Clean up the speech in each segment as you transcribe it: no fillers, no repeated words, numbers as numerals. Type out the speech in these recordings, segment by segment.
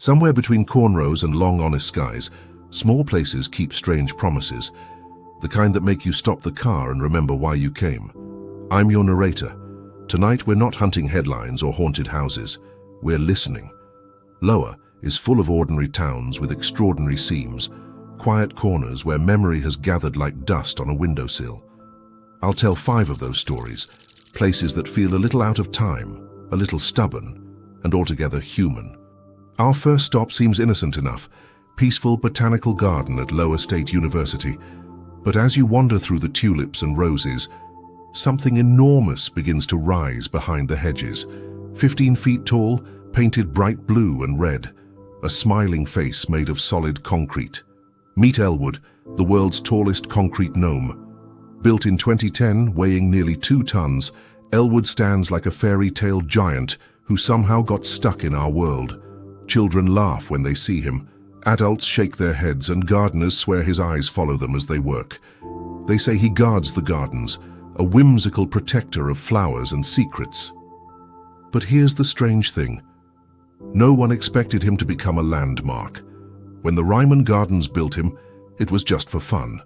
Somewhere between cornrows and long honest skies, small places keep strange promises, the kind that make you stop the car and remember why you came. I'm your narrator. Tonight we're not hunting headlines or haunted houses, we're listening. LOWA is full of ordinary towns with extraordinary seams, quiet corners where memory has gathered like dust on a windowsill. I'll tell 5 of those stories, places that feel a little out of time, a little stubborn, and altogether human. Our first stop seems innocent enough, peaceful botanical garden at LOWA State University. But as you wander through the tulips and roses, something enormous begins to rise behind the hedges. 15 feet tall, painted bright blue and red, a smiling face made of solid concrete. Meet Elwood, the world's tallest concrete gnome. Built in 2010, weighing nearly 2 tons, Elwood stands like a fairy tale giant who somehow got stuck in our world. Children laugh when they see him. Adults shake their heads and gardeners swear his eyes follow them as they work. They say he guards the gardens, a whimsical protector of flowers and secrets. But here's the strange thing. No one expected him to become a landmark. When the Ryman Gardens built him, it was just for fun.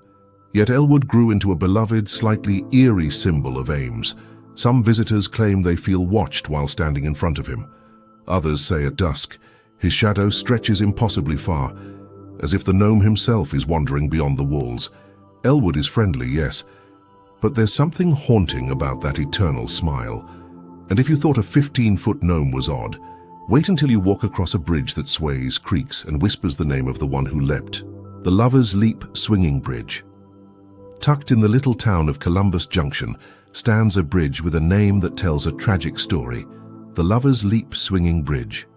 Yet Elwood grew into a beloved, slightly eerie symbol of Ames. Some visitors claim they feel watched while standing in front of him. Others say at dusk, his shadow stretches impossibly far, as if the gnome himself is wandering beyond the walls. Elwood is friendly, yes, but there's something haunting about that eternal smile. And if you thought a 15-foot gnome was odd, wait until you walk across a bridge that sways, creaks, and whispers the name of the one who leapt. The Lover's Leap Swinging Bridge. Tucked in the little town of Columbus Junction stands a bridge with a name that tells a tragic story, the Lover's Leap Swinging Bridge.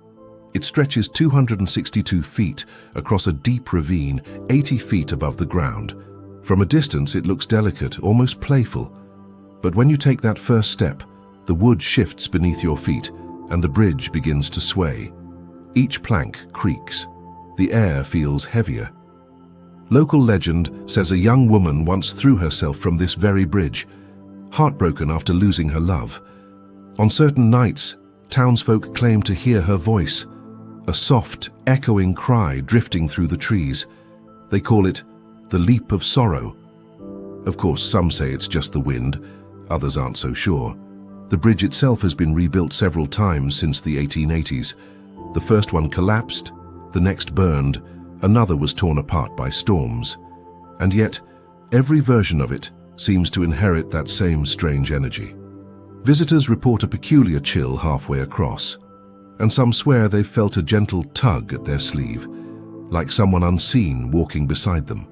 It stretches 262 feet across a deep ravine 80 feet above the ground. From a distance it looks delicate, almost playful. But when you take that first step, the wood shifts beneath your feet and the bridge begins to sway. Each plank creaks. The air feels heavier. Local legend says a young woman once threw herself from this very bridge, heartbroken after losing her love. On certain nights, townsfolk claim to hear her voice, a soft, echoing cry drifting through the trees. They call it the leap of sorrow. Of course, some say it's just the wind, others aren't so sure. The bridge itself has been rebuilt several times since the 1880s. The first one collapsed, the next burned, another was torn apart by storms. And yet, every version of it seems to inherit that same strange energy. Visitors report a peculiar chill halfway across, and some swear they've felt a gentle tug at their sleeve, like someone unseen walking beside them.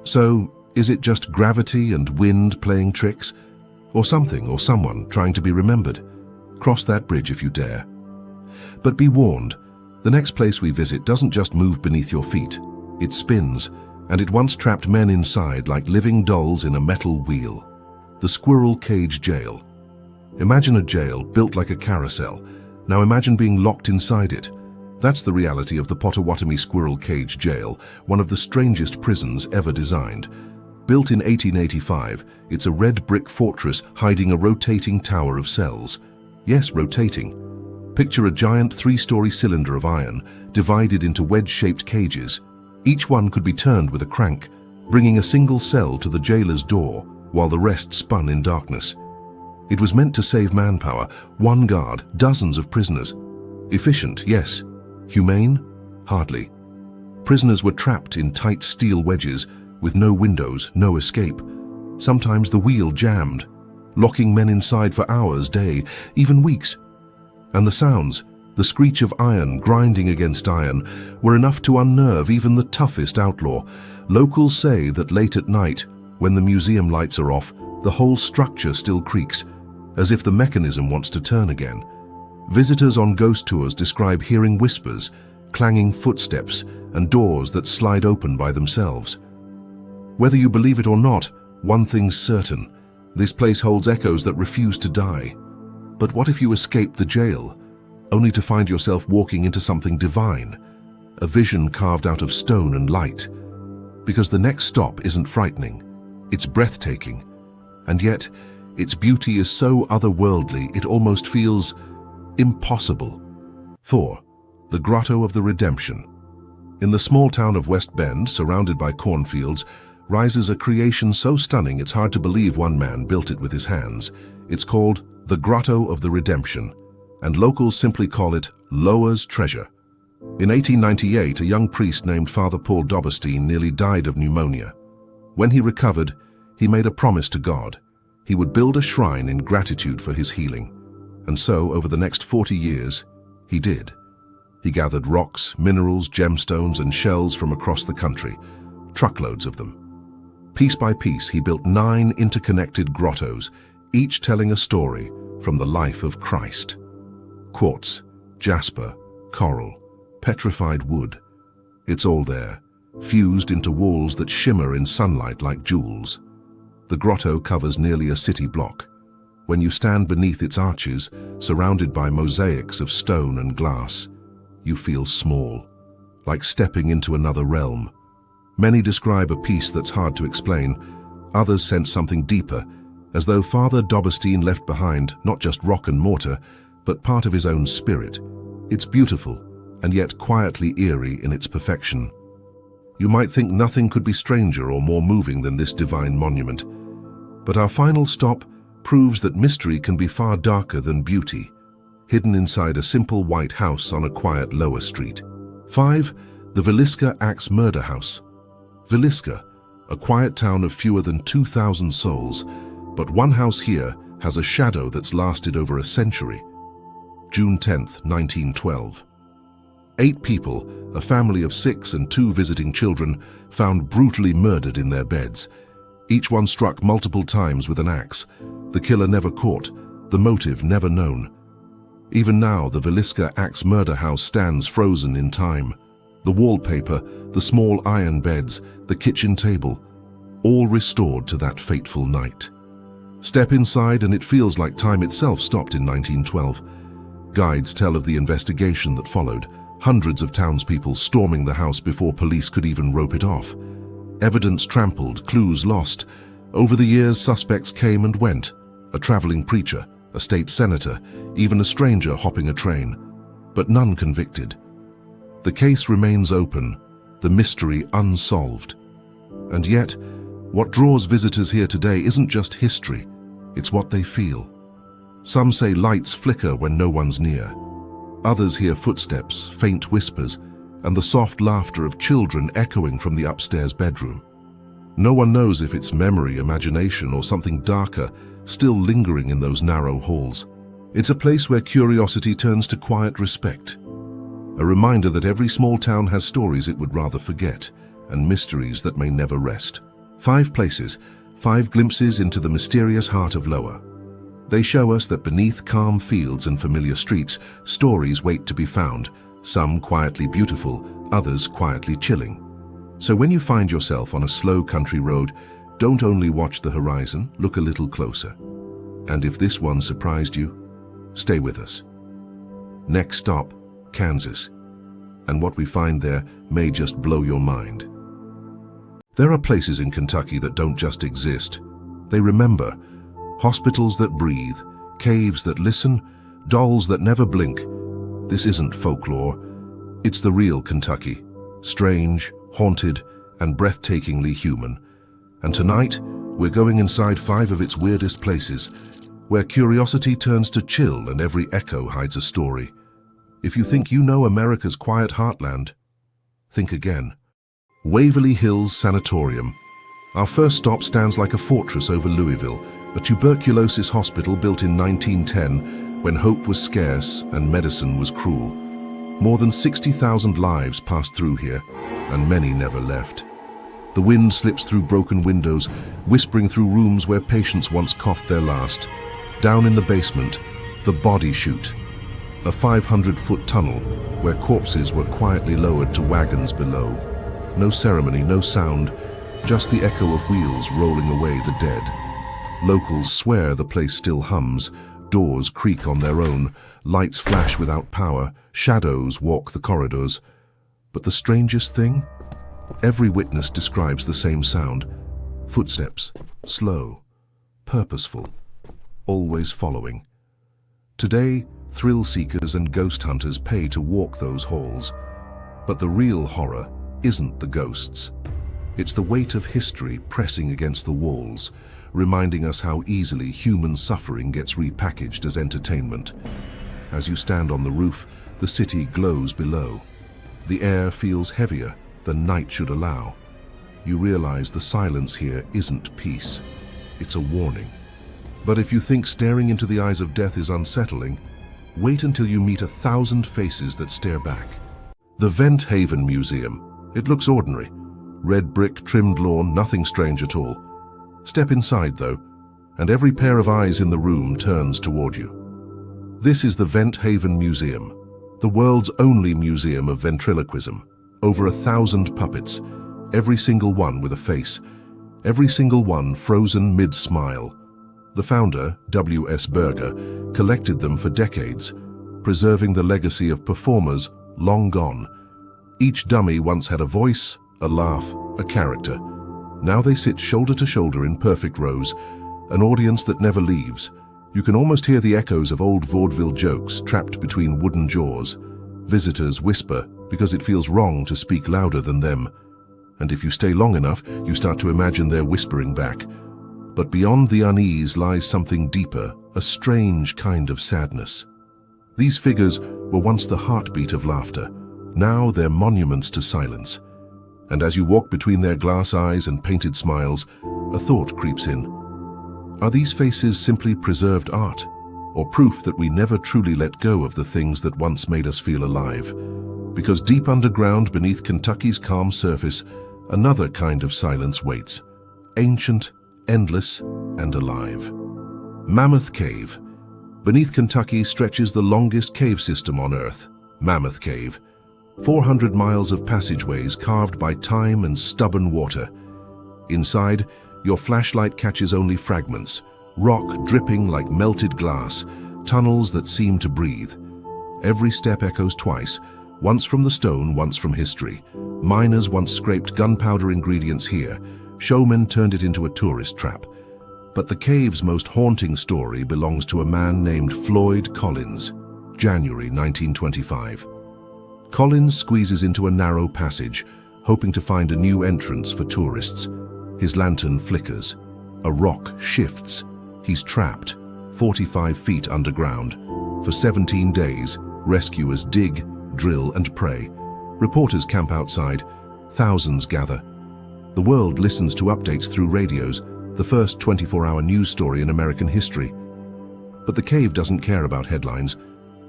So, is it just gravity and wind playing tricks? Or something or someone trying to be remembered? Cross that bridge if you dare. But be warned, the next place we visit doesn't just move beneath your feet. It spins, and it once trapped men inside like living dolls in a metal wheel. The Squirrel Cage Jail. Imagine a jail built like a carousel. Now imagine being locked inside it. That's the reality of the Potawatomi Squirrel Cage Jail, one of the strangest prisons ever designed. Built in 1885, it's a red brick fortress hiding a rotating tower of cells. Yes, rotating. Picture a giant 3-story cylinder of iron, divided into wedge-shaped cages. Each one could be turned with a crank, bringing a single cell to the jailer's door, while the rest spun in darkness. It was meant to save manpower, one guard, dozens of prisoners. Efficient, yes. Humane? Hardly. Prisoners were trapped in tight steel wedges, with no windows, no escape. Sometimes the wheel jammed, locking men inside for hours, days, even weeks. And the sounds, the screech of iron grinding against iron, were enough to unnerve even the toughest outlaw. Locals say that late at night, when the museum lights are off, the whole structure still creaks, as if the mechanism wants to turn again. Visitors on ghost tours describe hearing whispers, clanging footsteps, and doors that slide open by themselves. Whether you believe it or not, one thing's certain: this place holds echoes that refuse to die. But what if you escape the jail, only to find yourself walking into something divine, a vision carved out of stone and light? Because the next stop isn't frightening, it's breathtaking. And yet, its beauty is so otherworldly it almost feels impossible. 4. the Grotto of the Redemption. In the small town of West Bend, surrounded by cornfields, rises a creation so stunning it's hard to believe one man built it with his hands. It's called the Grotto of the Redemption, and locals simply call it LOWA's treasure. In 1898, a young priest named Father Paul Doberstein nearly died of pneumonia. When he recovered, he made a promise to God. He would build a shrine in gratitude for his healing. And so, over the next 40 years, he did. He gathered rocks, minerals, gemstones, and shells from across the country, truckloads of them. Piece by piece, he built 9 interconnected grottos, each telling a story from the life of Christ. Quartz, jasper, coral, petrified wood. It's all there, fused into walls that shimmer in sunlight like jewels. The grotto covers nearly a city block. When you stand beneath its arches, surrounded by mosaics of stone and glass, you feel small, like stepping into another realm. Many describe a peace that's hard to explain. Others sense something deeper, as though Father Doberstein left behind not just rock and mortar, but part of his own spirit. It's beautiful, and yet quietly eerie in its perfection. You might think nothing could be stranger or more moving than this divine monument. But our final stop proves that mystery can be far darker than beauty, hidden inside a simple white house on a quiet lower street. 5. The Villisca Axe Murder House. Villisca, a quiet town of fewer than 2,000 souls, but one house here has a shadow that's lasted over a century. June 10, 1912. 8 people, a family of 6 and 2 visiting children, found brutally murdered in their beds. Each one struck multiple times with an axe. The killer never caught, the motive never known. Even now, the Villisca Axe Murder House stands frozen in time. The wallpaper, the small iron beds, the kitchen table, all restored to that fateful night. Step inside and it feels like time itself stopped in 1912. Guides tell of the investigation that followed, hundreds of townspeople storming the house before police could even rope it off. Evidence trampled, clues lost. Over the years, suspects came and went. A traveling preacher, a state senator, even a stranger hopping a train. But none convicted. The case remains open, the mystery unsolved. And yet, what draws visitors here today isn't just history, it's what they feel. Some say lights flicker when no one's near. Others hear footsteps, faint whispers, and the soft laughter of children echoing from the upstairs bedroom. No one knows if it's memory, imagination, or something darker still lingering in those narrow halls. It's a place where curiosity turns to quiet respect. A reminder that every small town has stories it would rather forget, and mysteries that may never rest. 5 places, 5 glimpses into the mysterious heart of LOWA. They show us that beneath calm fields and familiar streets, stories wait to be found, some quietly beautiful, others quietly chilling. So when you find yourself on a slow country road, don't only watch the horizon, look a little closer. And if this one surprised you, stay with us. Next stop, Kansas. And what we find there may just blow your mind. There are places in Kentucky that don't just exist. They remember. Hospitals that breathe, caves that listen, dolls that never blink. This isn't folklore. It's the real Kentucky. Strange, haunted, and breathtakingly human. And tonight, we're going inside 5 of its weirdest places, where curiosity turns to chill and every echo hides a story. If you think you know America's quiet heartland, think again. Waverly Hills Sanatorium. Our first stop stands like a fortress over Louisville, a tuberculosis hospital built in 1910 when hope was scarce and medicine was cruel. More than 60,000 lives passed through here, and many never left. The wind slips through broken windows, whispering through rooms where patients once coughed their last. Down in the basement, the body chute, a 500-foot tunnel where corpses were quietly lowered to wagons below. No ceremony, no sound, just the echo of wheels rolling away the dead. Locals swear the place still hums, doors creak on their own, lights flash without power, shadows walk the corridors. But the strangest thing? Every witness describes the same sound. Footsteps, slow, purposeful, always following. Today, Thrill seekers and ghost hunters pay to walk those halls. But the real horror isn't the ghosts. It's the weight of history pressing against the walls, reminding us how easily human suffering gets repackaged as entertainment. As you stand on the roof, the city glows below. The air feels heavier than night should allow. You realize the silence here isn't peace. It's a warning. But if you think staring into the eyes of death is unsettling, wait until you meet 1,000 faces that stare back. The Vent Haven Museum. It looks ordinary. Red brick, trimmed lawn, nothing strange at all. Step inside, though, and every pair of eyes in the room turns toward you. This is the Vent Haven Museum, the world's only museum of ventriloquism. Over 1,000 puppets, every single one with a face, every single one frozen mid-smile. The founder, W.S. Berger, collected them for decades, preserving the legacy of performers long gone. Each dummy once had a voice, a laugh, a character. Now they sit shoulder to shoulder in perfect rows, an audience that never leaves. You can almost hear the echoes of old vaudeville jokes trapped between wooden jaws. Visitors whisper because it feels wrong to speak louder than them. And if you stay long enough, you start to imagine they're whispering back. But beyond the unease lies something deeper, a strange kind of sadness. These figures were once the heartbeat of laughter. Now they're monuments to silence. And as you walk between their glass eyes and painted smiles, a thought creeps in. Are these faces simply preserved art, or proof that we never truly let go of the things that once made us feel alive? Because deep underground beneath Kentucky's calm surface, another kind of silence waits, ancient, endless, and alive. Mammoth Cave. Beneath Kentucky stretches the longest cave system on Earth, Mammoth Cave. 400 miles of passageways carved by time and stubborn water. Inside, your flashlight catches only fragments, rock dripping like melted glass, tunnels that seem to breathe. Every step echoes twice, once from the stone, once from history. Miners once scraped gunpowder ingredients here. Showmen turned it into a tourist trap. But the cave's most haunting story belongs to a man named Floyd Collins, January 1925. Collins squeezes into a narrow passage, hoping to find a new entrance for tourists. His lantern flickers. A rock shifts. He's trapped, 45 feet underground. For 17 days, rescuers dig, drill, and pray. Reporters camp outside. Thousands gather. The world listens to updates through radios, the first 24-hour news story in American history. But the cave doesn't care about headlines.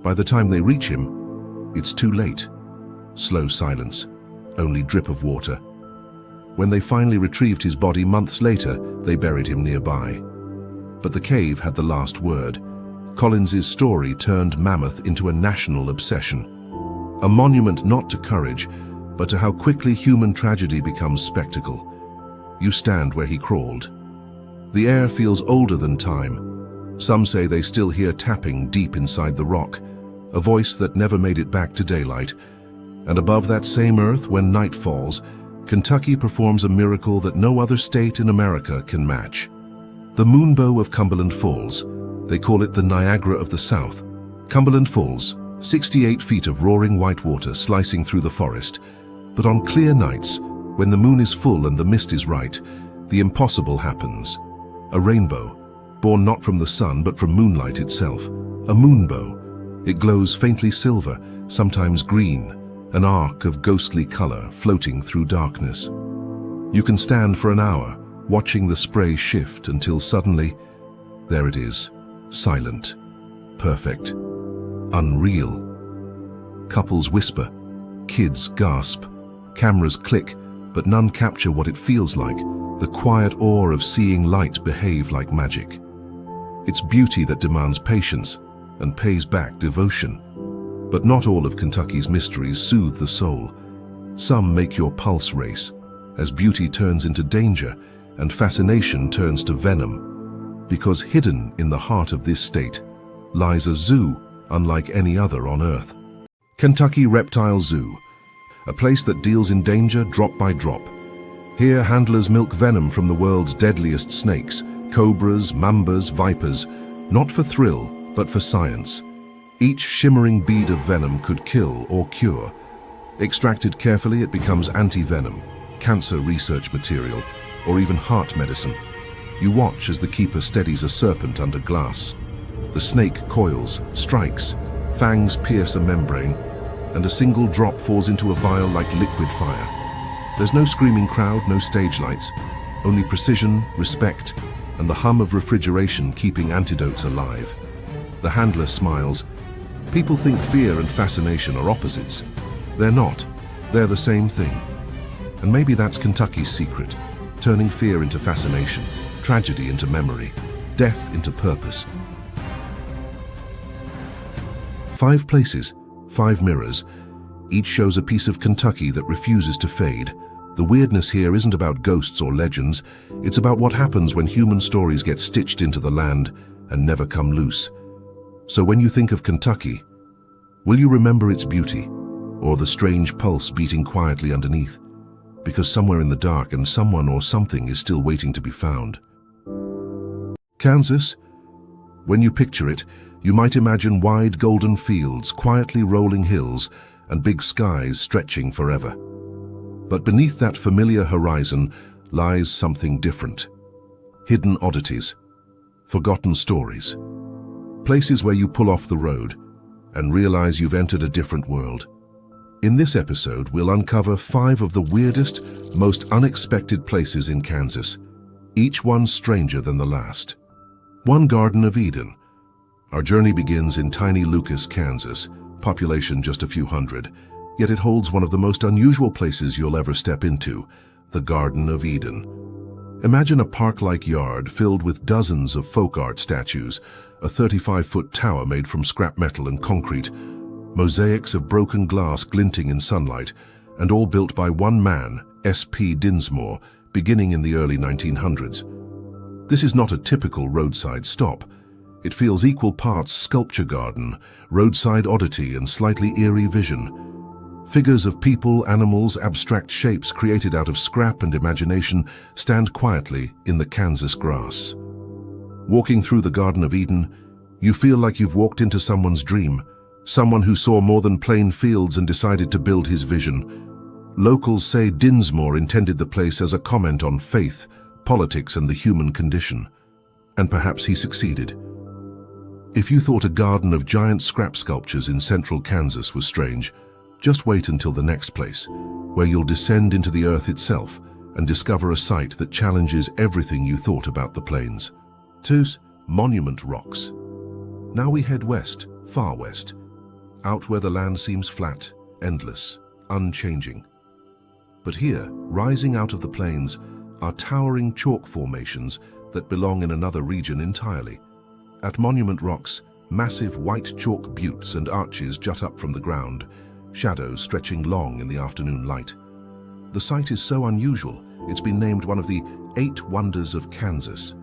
By the time they reach him, it's too late. Slow silence, only drip of water. When they finally retrieved his body months later, they buried him nearby. But the cave had the last word. Collins's story turned Mammoth into a national obsession. A monument not to courage, but to how quickly human tragedy becomes spectacle. You stand where he crawled. The air feels older than time. Some say they still hear tapping deep inside the rock, a voice that never made it back to daylight. And above that same earth, when night falls, Kentucky performs a miracle that no other state in America can match. The moonbow of Cumberland Falls. They call it the Niagara of the South. Cumberland Falls, 68 feet of roaring white water slicing through the forest. But on clear nights, when the moon is full and the mist is right, the impossible happens. A rainbow, born not from the sun but from moonlight itself. A moonbow. It glows faintly silver, sometimes green, an arc of ghostly color floating through darkness. You can stand for an hour, watching the spray shift until suddenly, there it is, silent, perfect, unreal. Couples whisper, kids gasp, cameras click, but none capture what it feels like, the quiet awe of seeing light behave like magic. It's beauty that demands patience and pays back devotion. But not all of Kentucky's mysteries soothe the soul. Some make your pulse race, as beauty turns into danger and fascination turns to venom. Because hidden in the heart of this state lies a zoo unlike any other on Earth. Kentucky Reptile Zoo, a place that deals in danger drop by drop. Here handlers milk venom from the world's deadliest snakes, cobras, mambas, vipers, not for thrill, but for science. Each shimmering bead of venom could kill or cure. Extracted carefully, it becomes anti-venom, cancer research material, or even heart medicine. You watch as the keeper steadies a serpent under glass. The snake coils, strikes, fangs pierce a membrane, and a single drop falls into a vial like liquid fire. There's no screaming crowd, no stage lights, only precision, respect, and the hum of refrigeration keeping antidotes alive. The handler smiles. People think fear and fascination are opposites. They're not. They're the same thing. And maybe that's Kentucky's secret, turning fear into fascination, tragedy into memory, death into purpose. 5 places, 5 mirrors. Each shows a piece of Kentucky that refuses to fade. The weirdness here isn't about ghosts or legends. It's about what happens when human stories get stitched into the land and never come loose. So when you think of Kentucky, will you remember its beauty or the strange pulse beating quietly underneath? Because somewhere in the dark and someone or something is still waiting to be found. Kansas? When you picture it, you might imagine wide golden fields, quietly rolling hills, and big skies stretching forever. But beneath that familiar horizon lies something different. Hidden oddities, forgotten stories, places where you pull off the road and realize you've entered a different world. In this episode, we'll uncover 5 of the weirdest, most unexpected places in Kansas, each one stranger than the last. 1 Garden of Eden. Our journey begins in tiny Lucas, Kansas, population just a few hundred, yet it holds one of the most unusual places you'll ever step into, the Garden of Eden. Imagine a park-like yard filled with dozens of folk art statues, a 35-foot tower made from scrap metal and concrete, mosaics of broken glass glinting in sunlight, and all built by one man, S.P. Dinsmore, beginning in the early 1900s. This is not a typical roadside stop. It feels equal parts sculpture garden, roadside oddity, and slightly eerie vision. Figures of people, animals, abstract shapes created out of scrap and imagination stand quietly in the Kansas grass. Walking through the Garden of Eden, you feel like you've walked into someone's dream, someone who saw more than plain fields and decided to build his vision. Locals say Dinsmore intended the place as a comment on faith, politics, and the human condition. And perhaps he succeeded. If you thought a garden of giant scrap sculptures in central Kansas was strange, just wait until the next place, where you'll descend into the earth itself and discover a site that challenges everything you thought about the plains. 2. Monument Rocks. Now we head west, far west, out where the land seems flat, endless, unchanging. But here, rising out of the plains, are towering chalk formations that belong in another region entirely. At Monument Rocks, massive white chalk buttes and arches jut up from the ground, shadows stretching long in the afternoon light. The site is so unusual, it's been named one of the 8 Wonders of Kansas.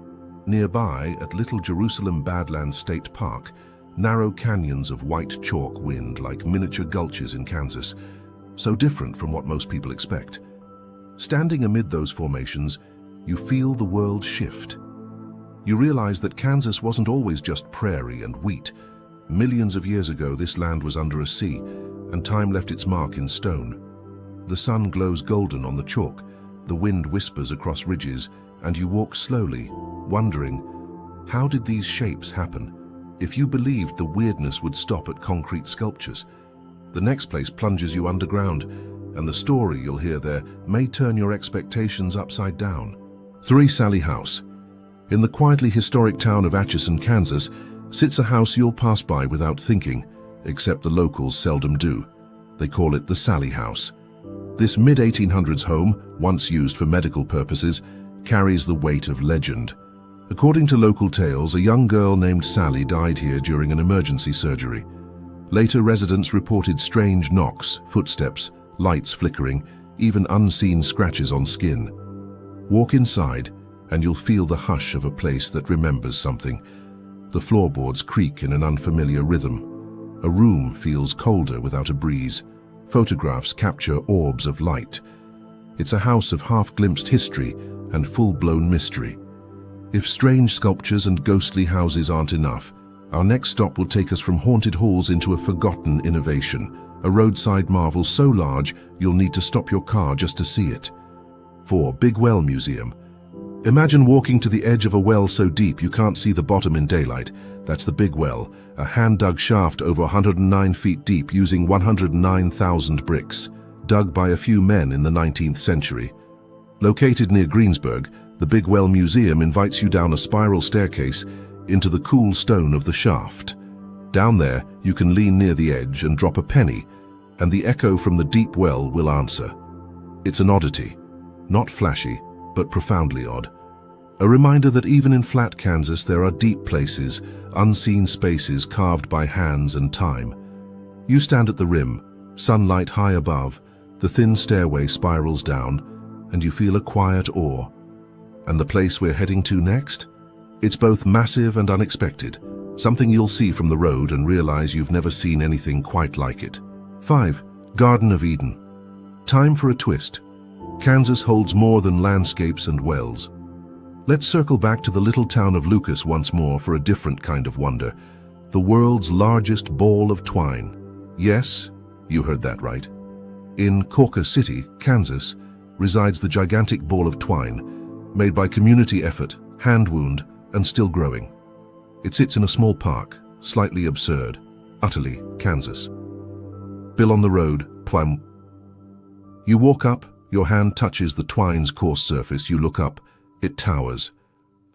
Nearby, at Little Jerusalem Badlands State Park, narrow canyons of white chalk wind like miniature gulches in Kansas, so different from what most people expect. Standing amid those formations, you feel the world shift. You realize that Kansas wasn't always just prairie and wheat. Millions of years ago, this land was under a sea, and time left its mark in stone. The sun glows golden on the chalk, the wind whispers across ridges, and you walk slowly, wondering, how did these shapes happen? If you believed the weirdness would stop at concrete sculptures, the next place plunges you underground, and the story you'll hear there may turn your expectations upside down. 3 Sally House. In the quietly historic town of Atchison, Kansas, sits a house you'll pass by without thinking, except the locals seldom do. They call it the Sally House. This mid-1800s home, once used for medical purposes, carries the weight of legend. According to local tales, a young girl named Sally died here during an emergency surgery. Later, residents reported strange knocks, footsteps, lights flickering, even unseen scratches on skin. Walk inside, and you'll feel the hush of a place that remembers something. The floorboards creak in an unfamiliar rhythm. A room feels colder without a breeze. Photographs capture orbs of light. It's a house of half-glimpsed history and full-blown mystery. If strange sculptures and ghostly houses aren't enough, Our next stop will take us from haunted halls into a forgotten innovation, a roadside marvel so large you'll need to stop your car just to see it. 4. Big Well Museum. Imagine walking to the edge of a well so deep you can't see the bottom in daylight. That's the Big Well, a hand-dug shaft over 109 feet deep using 109,000 bricks, dug by a few men in the 19th century. Located near Greensburg, the Big Well Museum invites you down a spiral staircase into the cool stone of the shaft. Down there, you can lean near the edge and drop a penny, and the echo from the deep well will answer. It's an oddity, not flashy, but profoundly odd. A reminder that even in flat Kansas there are deep places, unseen spaces carved by hands and time. You stand at the rim, sunlight high above, the thin stairway spirals down, and you feel a quiet awe. And the place we're heading to next? It's both massive and unexpected, something you'll see from the road and realize you've never seen anything quite like it. 5. Garden of Eden. Time for a twist. Kansas holds more than landscapes and wells. Let's circle back to the little town of Lucas once more for a different kind of wonder. The world's largest ball of twine. Yes, you heard that right. In Corker City, Kansas, resides the gigantic ball of twine, made by community effort, hand wound, and still growing. It sits in a small park, slightly absurd, utterly Kansas. Bill on the road, plum. You walk up, your hand touches the twine's coarse surface, you look up, it towers.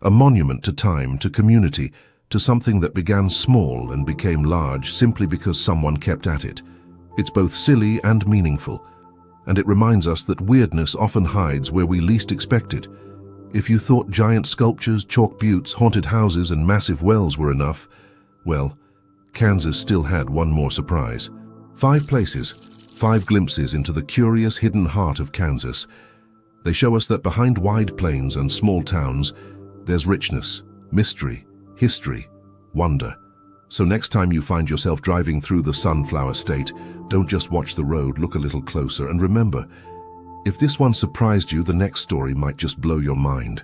A monument to time, to community, to something that began small and became large simply because someone kept at it. It's both silly and meaningful, and it reminds us that weirdness often hides where we least expect it. If you thought giant sculptures, chalk buttes, haunted houses, and massive wells were enough, well, Kansas still had one more surprise. 5 places, 5 glimpses into the curious hidden heart of Kansas. They show us that behind wide plains and small towns, there's richness, mystery, history, wonder. So next time you find yourself driving through the Sunflower State, don't just watch the road, look a little closer, and remember, if this one surprised you, the next story might just blow your mind.